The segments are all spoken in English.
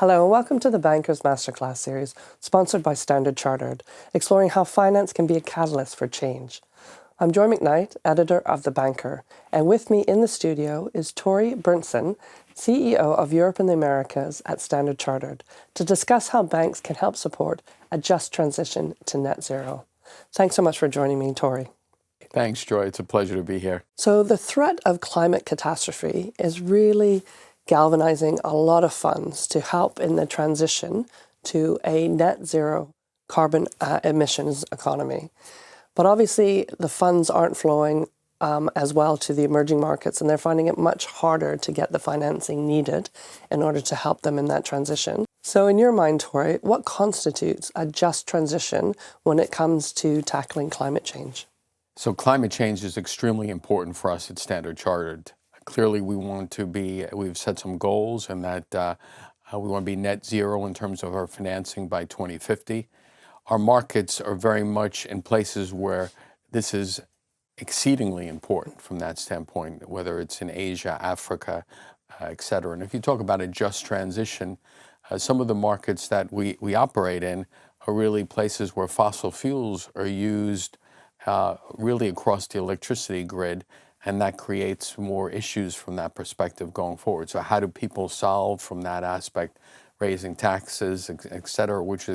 Hello and welcome to the Bankers Masterclass series, sponsored by Standard Chartered, exploring how finance can be a catalyst for change. I'm Joy McKnight, editor of The Banker, and with me in the studio is Tori Berntsen, CEO of Europe and the Americas at Standard Chartered, to discuss how banks can help support a just transition to net zero. Thanks so much for joining me, Tori. Thanks, Joy. It's a pleasure to be here. So the threat of climate catastrophe is really galvanizing a lot of funds to help in the transition to a net zero carbon emissions economy. But obviously the funds aren't flowing as well to the emerging markets, and they're finding it much harder to get the financing needed in order to help them in that transition. So in your mind, Tori, what constitutes a just transition when it comes to tackling climate change? So climate change is extremely important for us at Standard Chartered. Clearly, we've set some goals, and that we want to be net zero in terms of our financing by 2050. Our markets are very much in places where this is exceedingly important from that standpoint, whether it's in Asia, Africa, et cetera. And if you talk about a just transition, some of the markets that we operate in are really places where fossil fuels are used really across the electricity grid, and that creates more issues from that perspective going forward. So how do people solve from that aspect, raising taxes, et cetera, which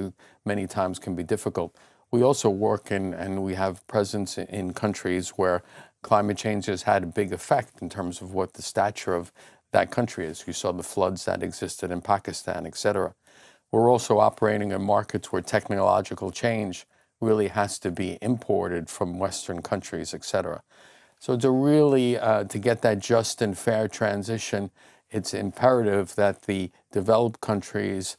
many times can be difficult. We also work in, and we have presence in countries where climate change has had a big effect in terms of what the stature of that country is. You saw the floods that existed in Pakistan, et cetera. We're also operating in markets where technological change really has to be imported from Western countries, et cetera. So to get that just and fair transition, it's imperative that the developed countries,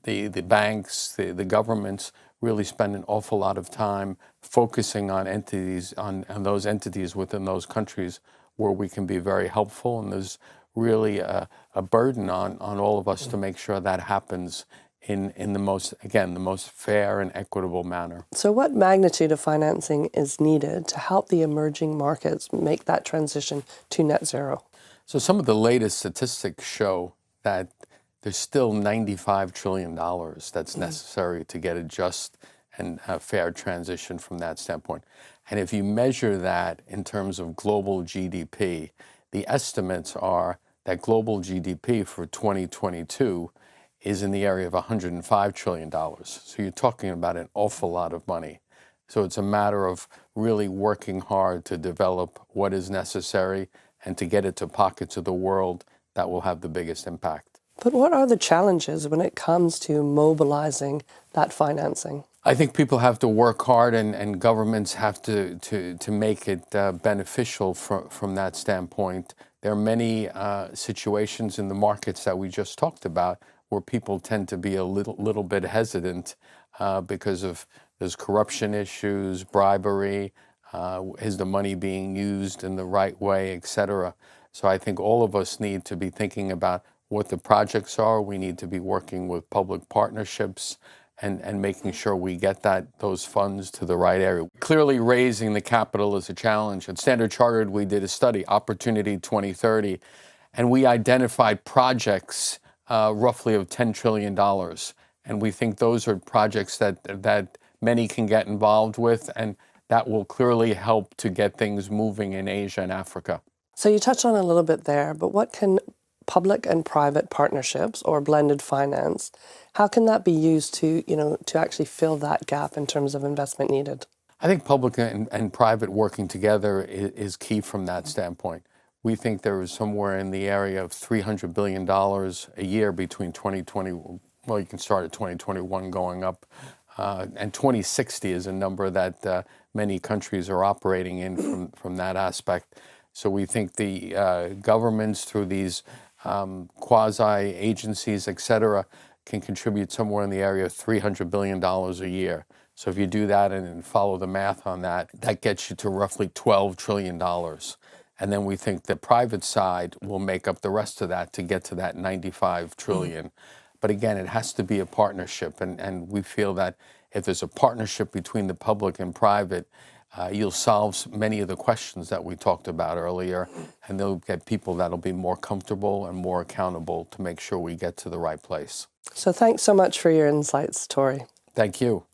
the banks, the governments really spend an awful lot of time focusing on those entities within those countries where we can be very helpful. And there's really a burden on all of us to make sure that happens in the most fair and equitable manner. So what magnitude of financing is needed to help the emerging markets make that transition to net zero? So some of the latest statistics show that there's still $95 trillion that's necessary to get a just and a fair transition from that standpoint. And if you measure that in terms of global GDP, the estimates are that global GDP for 2022 is in the area of $105 trillion. So you're talking about an awful lot of money. So it's a matter of really working hard to develop what is necessary and to get it to pockets of the world that will have the biggest impact. But what are the challenges when it comes to mobilizing that financing? I think people have to work hard, and governments have to make it beneficial from that standpoint. There are many situations in the markets that we just talked about where people tend to be a little bit hesitant because of there's corruption issues, bribery, is the money being used in the right way, et cetera. So I think all of us need to be thinking about what the projects are. We need to be working with public partnerships and making sure we get those funds to the right area. Clearly, raising the capital is a challenge. At Standard Chartered, we did a study, Opportunity 2030, and we identified projects roughly of $10 trillion. And we think those are projects that many can get involved with, and that will clearly help to get things moving in Asia and Africa. So you touched on a little bit there, but what can public and private partnerships or blended finance, how can that be used to actually fill that gap in terms of investment needed? I think public and private working together is key from that standpoint. We think there is somewhere in the area of $300 billion a year between 2020, well, you can start at 2021 going up, and 2060 is a number that many countries are operating in from that aspect. So we think the governments through these quasi-agencies, et cetera, can contribute somewhere in the area of $300 billion a year. So if you do that and follow the math on that, that gets you to roughly $12 trillion. And then we think the private side will make up the rest of that to get to that $95 trillion. But again, it has to be a partnership. And we feel that if there's a partnership between the public and private, you'll solve many of the questions that we talked about earlier, and they'll get people that'll be more comfortable and more accountable to make sure we get to the right place. So thanks so much for your insights, Tori. Thank you.